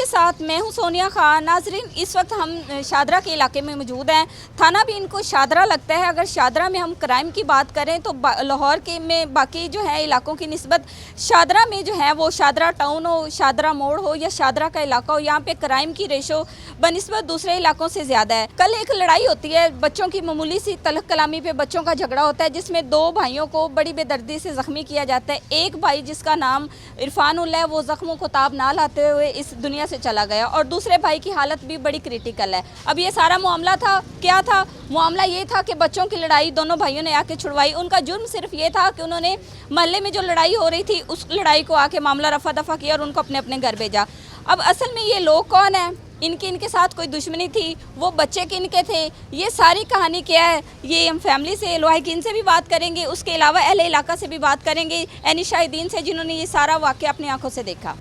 साथ मैं हूं सोनिया खान। नाजरीन, इस वक्त हम शादरा के इलाके में मौजूद हैं। थाना भी इनको शादरा लगता है। अगर शादरा में हम क्राइम की बात करें तो लाहौर के में बाकी जो है इलाकों की निस्बत शादरा में जो है वो शादरा टाउन हो, शादरा मोड़ हो या शादरा का इलाका हो, यहाँ पे क्राइम की रेशो बनिस्बत दूसरे इलाकों से ज़्यादा है। कल एक लड़ाई होती है, बच्चों की मामूली सी तलख कलामी पे बच्चों का झगड़ा होता है, जिसमें दो भाइयों को बड़ी बेदर्दी से ज़ख्मी किया जाता है। एक भाई जिसका नाम इरफान उल्ला है, वो ज़ख्मों को ताब ना लाते हुए इस दुनिया से चला गया और दूसरे भाई की हालत भी बड़ी क्रिटिकल है। अब ये सारा मामला था, क्या था मामला? ये था कि बच्चों की लड़ाई दोनों भाइयों ने आके छुड़वाई। उनका जुर्म सिर्फ ये था कि उन्होंने मोहल्ले में जो लड़ाई हो रही थी उस लड़ाई को आके मामला रफा दफा किया और उनको अपने अपने घर भेजा। अब असल में ये लोग कौन है? इनके साथ कोई दुश्मनी थी? वो बच्चे किनके थे? ये सारी कहानी क्या है, ये हम फैमिली से, लोहाकिन से भी बात करेंगे, उसके अलावा अहले इलाका से भी बात करेंगे, एनी शाहिदीन से जिन्होंने ये सारा वाक़या अपनी आंखों से देखा।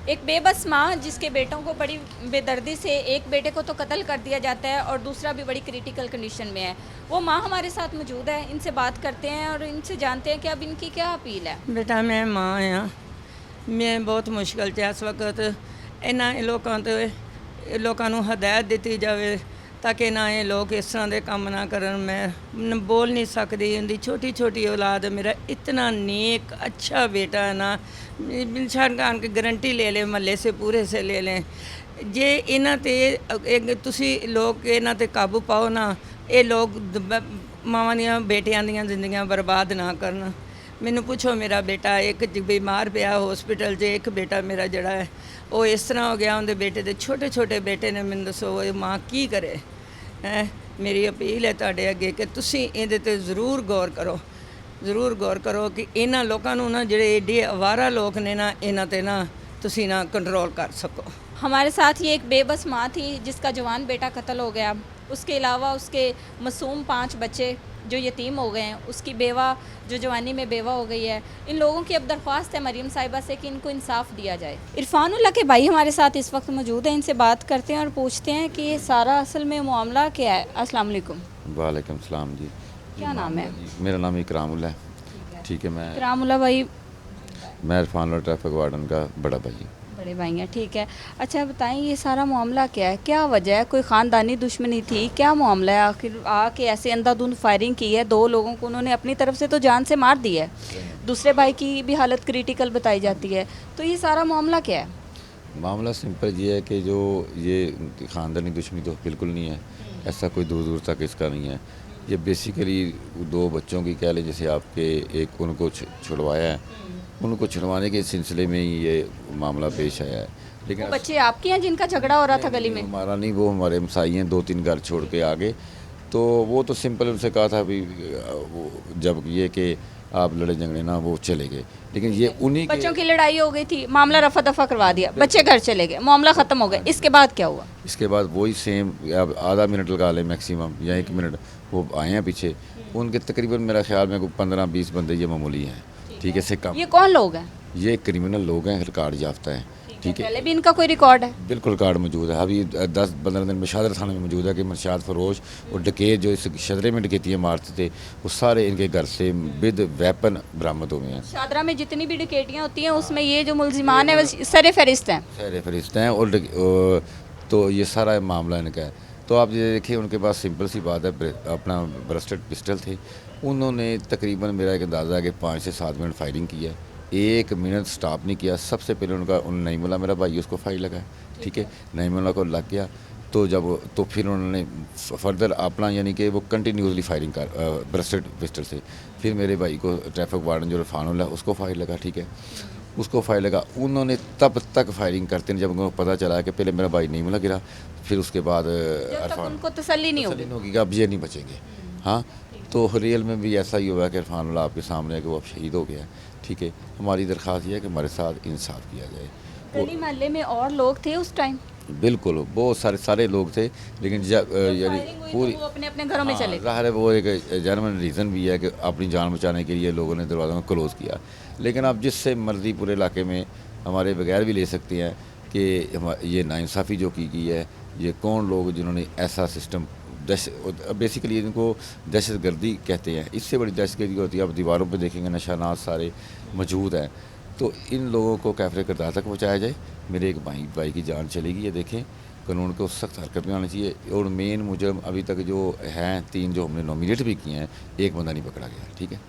एक बेबस माँ जिसके बेटों को बड़ी बेदर्दी से, एक बेटे को तो कत्ल कर दिया जाता है और दूसरा भी बड़ी क्रिटिकल कंडीशन में है, वो माँ हमारे साथ मौजूद है। इनसे बात करते हैं और इनसे जानते हैं कि अब इनकी क्या अपील है। बेटा मैं माँ हाँ, मैं बहुत मुश्किल च इस वक्त इन्होंने लोगों को हदायत दी जाए ताकि ना ये लोग इस तरह के काम ना करन। मैं बोल नहीं सकती, उनकी छोटी छोटी औलाद, मेरा इतना नेक अच्छा बेटा है ना, इंसान का की गारंटी ले लें, महल्ले से पूरे से ले लें। जे इन्हां ते तुसी लोग इन्हां ते काबू पाओ ना, ये लोग मावां दियां बेटियां दियां जिंदगियां बर्बाद ना करन। मैनू पूछो, मेरा बेटा एक बीमार पिया हॉस्पिटल 'च, एक बेटा मेरा जड़ा है वो इस तरह हो गया, उनके बेटे दे छोटे छोटे बेटे ने। मैनू दसो वो माँ की करे है। मेरी अपील है तुहाडे अगे कि तुसी इहदे ते ज़रूर गौर करो, ज़रूर गौर करो कि इन्हां लोकां नूं ना जिहड़े एडे अवारा लोग ने ना, इन्हां ते ना तुसी ना कंट्रोल कर सको। हमारे साथ ये एक बेबस माँ थी जिसका जवान बेटा कत्ल हो गया। उसके अलावा उसके मासूम 5 बच्चे जो यतीम हो गए हैं, उसकी बेवा जो जवानी में बेवा हो गई है। इन लोगों की अब दरख्वास्त है मरीम साहिबा से कि इनको इंसाफ दिया जाए। इरफान उल्ला के भाई हमारे साथ इस वक्त मौजूद हैं, इनसे बात करते हैं और पूछते हैं कि ये सारा असल में मामला क्या है। अस्सलाम वालेकुम। वालेकुम सलाम जी। क्या नाम है? मेरा नाम इकराम उल्ला है। ठीक है, मैं इकराम उल्ला भाई, मैं इरफान उल्ला ट्रैफिक वार्डन का बड़ा भाई। बड़े भाई हैं, ठीक है। अच्छा बताएं, ये सारा मामला क्या है, क्या वजह है? कोई ख़ानदानी दुश्मनी थी? क्या मामला है? आखिर आके ऐसे अंधाधुंध फायरिंग की है, 2 लोगों को उन्होंने अपनी तरफ से तो जान से मार दी है, दूसरे भाई की भी हालत क्रिटिकल बताई जाती है, तो ये सारा मामला क्या है? मामला सिंपल ये है कि जो ये ख़ानदानी दुश्मनी तो बिल्कुल नहीं है, ऐसा कोई दूर दूर तक इसका नहीं है। ये बेसिकली 2 बच्चों की कह लें, जैसे आपके एक उनको छुड़वाया है, उनको छुड़वाने के सिलसिले में ही ये मामला पेश आया है। लेकिन वो बच्चे आपके हैं जिनका झगड़ा हो रहा था गली में? हमारा नहीं, वो हमारे हमसाई हैं, 2-3 घर छोड़ के आगे। तो वो तो सिंपल उनसे कहा था भी वो जब ये कि आप लड़े झगड़े ना, वो चले गए। लेकिन ये उन्हीं बच्चों की लड़ाई हो गई थी, मामला रफा दफा करवा दिया, बच्चे घर चले गए, मामला ख़त्म हो गया। इसके बाद क्या हुआ? इसके बाद वही सेम, अब आधा मिनट लगा लें मैक्सिमम या 1 मिनट, वो आए हैं पीछे। उनके तकरीबन मेरा ख्याल में 15-20 बंदे ये मामूली हैं, ठीक है, इससे कम। ये कौन लोग हैं? ये क्रिमिनल लोग हैं, रिकॉर्ड याफ्ता है, ठीक है। पहले भी इनका कोई रिकॉर्ड है? बिल्कुल रिकॉर्ड मौजूद है। अभी 10-15 दिन में शादर थाने में मौजूद है कि मर्शाद फरोश और डकैत जो इस शदरे में डकैतियाँ मारते थे, वो सारे इनके घर से विद वेपन बरामद हुए हैं। शादरा में जितनी भी डकैतियाँ होती हैं उसमें ये जो मुलजिमान है वो सरे फहरिस्त हैं। सारे फरिश्ते हैं और तो ये सारा मामला इनका है। तो आप ये देखिए, उनके पास सिंपल सी बात है, अपना ब्रस्टेड पिस्टल थे। उन्होंने तकरीबन मेरा एक अंदाज़ा है कि 5 से 7 मिनट फायरिंग की है, 1 मिनट स्टॉप नहीं किया। सबसे पहले उनका नईमुल्ला मेरा भाई, उसको फायर लगा, ठीक है, नईमुल्ला को लग गया। तो फिर उन्होंने फर्दर अपना यानी कि वो कंटिन्यूसली फायरिंग कर ब्रस्टेड पिस्टल से। फिर मेरे भाई को ट्रैफिक वार्डन जो इरफान उल्ला, उसको फायर लगा, ठीक है, उसको फायर लगा। उन्होंने तब तक फायरिंग करते हैं जब उनको पता चला कि पहले मेरा भाई नईमुल्ला गिरा, फिर उसके बाद इरफान। उनको तसल्ली नहीं होगी कि अब ये नहीं बचेंगे। हाँ, तो रियल में भी ऐसा ही हुआ कि इरफान उल्ला आपके सामने है कि वो अब शहीद हो गया, ठीक है। हमारी दरख्वास्त ये है कि हमारे साथ इंसाफ किया जाए। गली मोहल्ले में और लोग थे उस टाइम? बिल्कुल, बहुत सारे लोग थे, लेकिन यानी पूरी तो वो अपने अपने घरों में चले। ज़ाहिर है वो एक जेन्युइन रीज़न भी है कि अपनी जान बचाने के लिए लोगों ने दरवाज़ा को क्लोज़ किया। लेकिन आप जिससे मर्ज़ी पूरे इलाके में हमारे बगैर भी ले सकते हैं कि ये नाइंसाफ़ी जो की गई है, ये कौन लोग जिन्होंने ऐसा सिस्टम बेसिकली इनको दहशत गर्दी कहते हैं। इससे बड़ी दहशत गर्दी होती है, आप दीवारों पे देखेंगे निशानात सारे मौजूद हैं। तो इन लोगों को कैफरे किरदार तक पहुँचाया जाए। मेरे एक भाई की जान चलेगी, ये देखें कानून को सख्त हरकत में आना चाहिए। और मेन मुजरम अभी तक जो हैं 3 जो हमने नॉमिनेट भी किए हैं, एक बंदा नहीं पकड़ा गया, ठीक है।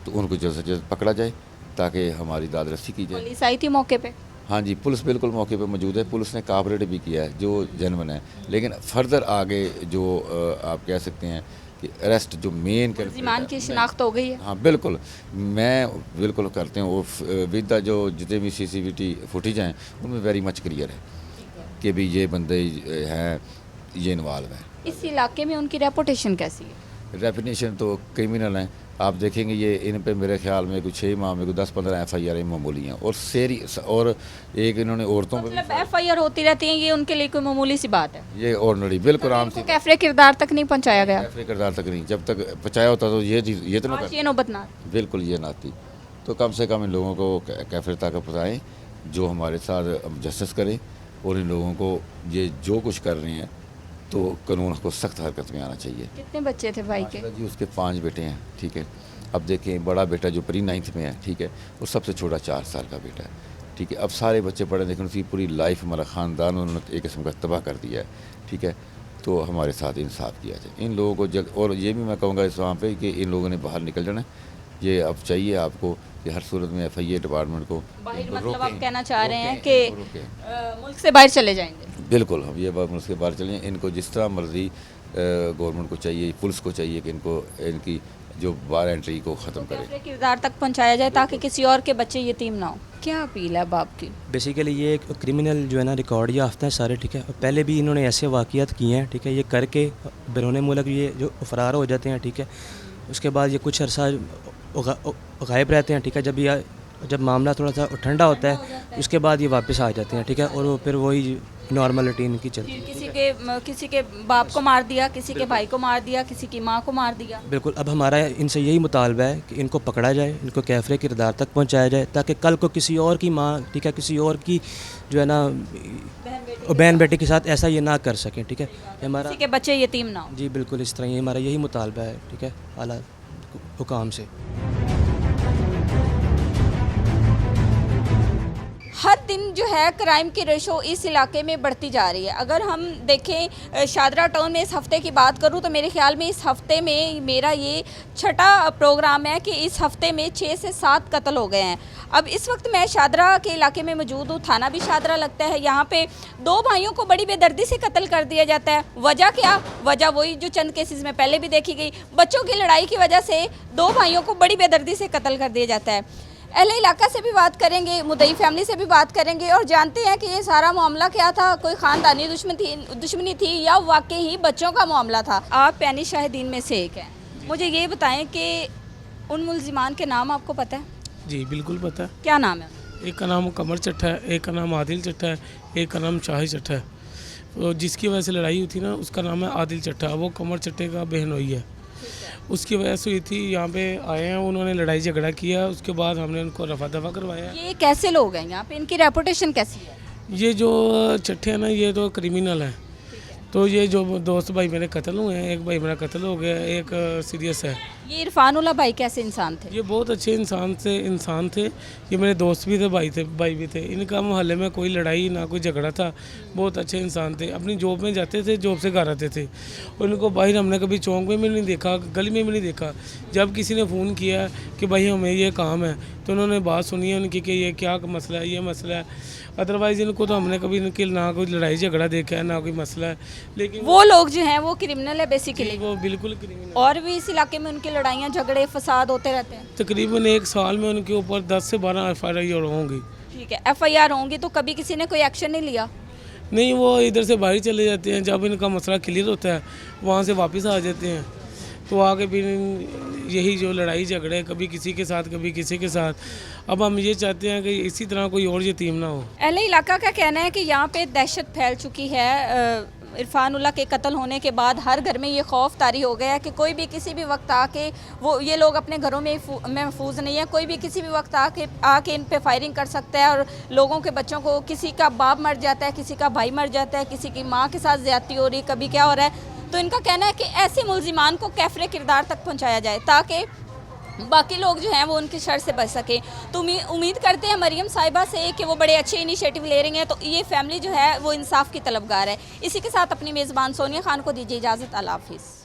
तो उनको जल्द से जल्द पकड़ा जाए ताकि हमारी दादरसी की जाए। पुलिस आई थी मौके पे? हाँ जी, पुलिस बिल्कुल मौके पे मौजूद है। पुलिस ने कापरेट भी किया है जो जेन्युइन है, लेकिन फर्दर आगे जो आप कह सकते हैं कि अरेस्ट जो मेन मुलजिमान की शिनाख्त हो गई है? हाँ बिल्कुल, मैं बिल्कुल करते हैं वो विद जो जितने भी CCTV फुटेज हैं उनमें वेरी मच क्लियर है कि भी ये बंदे हैं, ये इन्वॉल्व हैं। इस इलाके में उनकी रेपुटेशन कैसी है? रेपुटेशन तो क्रिमिनल हैं। आप देखेंगे ये इन पे मेरे ख्याल में कुछ 6 माह में कुछ 10-15 FIR मामूली हैं। और एक इन्होंने औरतों पर मतलब FIR होती रहती है, ये उनके लिए कोई मामूली सी बात है? ये ऑर्डनरी बिल्कुल आम सी कैफरे किरदार तक नहीं पहुंचाया गया? कैफरे किरदार तक नहीं, जब तक पहुँचाया होता तो ये तो ना आज ये नौबत ना बिल्कुल ये ना आती। तो कम से कम इन लोगों को कैफरे तक पहुँचाएँ जो हमारे साथ जस्टिस करें, और इन लोगों को ये जो कुछ कर रहे हैं तो कानून को सख्त हरकत में आना चाहिए। कितने बच्चे थे भाई के? जी उसके 5 बेटे हैं, ठीक है। अब देखें बड़ा बेटा जो प्री-9th में है, ठीक है, और सबसे छोटा 4 साल का बेटा है, ठीक है। अब सारे बच्चे पढ़े लिखे, उनकी पूरी लाइफ हमारा ख़ानदान उन्होंने एक किस्म का तबाह कर दिया है, ठीक है। तो हमारे साथ इंसाफ किया जाए इन लोगों को और ये भी मैं कहूँगा इस वहाँ पे कि इन लोगों ने बाहर निकल जाना है। ये अब चाहिए आपको कि हर सूरत में FIA डिपार्टमेंट को बाहर, मतलब आप कहना चाह रहे हैं कि मुल्क से बाहर चले जाएंगे? बिल्कुल, हम ये बात मुल्क से बाहर चले। इनको जिस तरह मर्जी गवर्नमेंट को चाहिए, पुलिस को चाहिए कि इनको इनकी जो बाहर एंट्री को ख़त्म करे, कैफरे किरदार तक पहुंचाया जाए ताकि किसी और के बच्चे यतीम ना हो। क्या अपील है बाप की? बेसिकली ये एक क्रिमिनल जो है ना रिकॉर्ड याफ्ता है सारे, ठीक है। और पहले भी इन्होंने ऐसे वाक़ियात किए हैं, ठीक है। ये करके बैरून मुल्क ये जो फ़रार हो जाते हैं, ठीक है। उसके बाद ये कुछ अरसा गायब रहते हैं, ठीक है। जब मामला थोड़ा सा ठंडा होता है उसके बाद ये वापस आ जाते हैं, ठीक है। और वो फिर वही नॉर्मलिटी इनकी चलती है। किसी के बाप को मार दिया, किसी के भाई को मार दिया, किसी की माँ को मार दिया। बिल्कुल, अब हमारा इनसे यही मुतालबा है कि इनको पकड़ा जाए, इनको कैफरे किरदार तक पहुंचाया जाए ताकि कल को किसी और की माँ, ठीक है, किसी और की जो है ना बहन बेटे के साथ ऐसा ये ना कर सकें, ठीक है। हमारा किसी के बच्चे यतीम ना हो। जी बिल्कुल, इस तरह ही हमारा यही मुतालबा है, ठीक है, आला हुकाम से। हर दिन जो है क्राइम की रेशो इस इलाके में बढ़ती जा रही है। अगर हम देखें शादरा टाउन में इस हफ़्ते की बात करूं तो मेरे ख्याल में इस हफ़्ते में मेरा ये 6ठा प्रोग्राम है कि इस हफ़्ते में 6 से 7 कत्ल हो गए हैं। अब इस वक्त मैं शादरा के इलाके में मौजूद हूँ, थाना भी शादरा लगता है। यहाँ पे 2 भाइयों को बड़ी बेदर्दी से कत्ल कर दिया जाता है। वजह क्या? वजह वही जो चंद केसेस में पहले भी देखी गई, बच्चों की लड़ाई की वजह से 2 भाइयों को बड़ी बेदर्दी से कत्ल कर दिया जाता है। अहले इलाका से भी बात करेंगे, मुदई फैमिली से भी बात करेंगे और जानते हैं कि ये सारा मामला क्या था, कोई ख़ानदानी दुश्मनी थी या वाकई ही बच्चों का मामला था। आप पैनी शाहिदीन में से एक हैं, मुझे ये बताएं कि उन मुलजिमान के नाम आपको पता है? जी बिल्कुल पता है। क्या नाम है? एक का नाम कमर चट्टा है, एक का नाम आदिल चट्टा है, एक का नाम शाही चट्टा है। तो जिसकी वजह से लड़ाई हुई थी ना उसका नाम है आदिल चट्टा, वो कमर चट्टे का बहनोई है। उसकी वजह से हुई थी, यहाँ पे आए हैं, उन्होंने लड़ाई झगड़ा किया, उसके बाद हमने उनको रफा दफा करवाया। ये कैसे लोग हैं यहाँ पे, इनकी रेपुटेशन कैसी है? ये जो चट्टे हैं ना ये तो क्रिमिनल हैं। तो ये जो दोस्त भाई मेरे कत्ल हुए हैं, एक भाई मेरा कत्ल हो गया, एक सीरियस है। ये इरफानुल्लाह भाई कैसे इंसान थे? ये बहुत अच्छे इंसान थे। ये मेरे दोस्त भी थे, भाई भी थे। इनका मोहल्ले में कोई लड़ाई ना कोई झगड़ा था, बहुत अच्छे इंसान थे। अपनी जॉब में जाते थे, जॉब से घर आते थे। और इनको बाहर हमने कभी चौक में भी नहीं देखा, गली में भी नहीं देखा। जब किसी ने फ़ोन किया कि भाई हमें ये काम है तो उन्होंने बात सुनी है उनकी कि ये क्या मसला है, ये मसला है। अदरवाइज़ इनको तो हमने कभी इनकी ना कोई लड़ाई झगड़ा देखा है ना कोई मसला है। लेकिन वो लोग जो हैं वो क्रिमिनल है बेसिकली? वो बिल्कुल क्रिमिनल। और भी इस इलाके में उनकी लड़ाइयाँ झगड़े फसाद होते रहते हैं? तकरीबन 1 साल में उनके ऊपर 10 से 12 FIR होंगी। ठीक है, FIR होंगी तो कभी किसी ने कोई एक्शन नहीं लिया? नहीं, वो इधर से बाहर चले जाते हैं। जब इनका मसला क्लियर होता है वहाँ से वापस आ जाते हैं। तो आगे भी यही जो लड़ाई झगड़े कभी किसी के साथ कभी किसी के साथ। अब हम ये चाहते हैं कि इसी तरह कोई और यतीम ना हो। अहले इलाका का कहना है कि यहाँ पे दहशत फैल चुकी है। इरफानुल्लाह के कत्ल होने के बाद हर घर में ये खौफ तारी हो गया है कि कोई भी किसी भी वक्त आके वो ये लोग अपने घरों में महफूज नहीं है, कोई भी किसी भी वक्त आके इन पे फायरिंग कर सकता है और लोगों के बच्चों को, किसी का बाप मर जाता है, किसी का भाई मर जाता है, किसी की माँ के साथ ज़्यादती हो रही, कभी क्या हो रहा है। तो इनका कहना है कि ऐसे मुलजिमान को कैफरे किरदार तक पहुँचाया जाए ताकि बाकी लोग जो हैं वो उनके शर से बच सके। तो उम्मीद करते हैं मरियम साहिबा से कि वो बड़े अच्छे इनिशिएटिव ले रही हैं, तो ये फैमिली जो है वो इंसाफ की तलबगार है। इसी के साथ अपनी मेज़बान सोनिया खान को दीजिए इजाज़त। अल्लाह हाफिज़।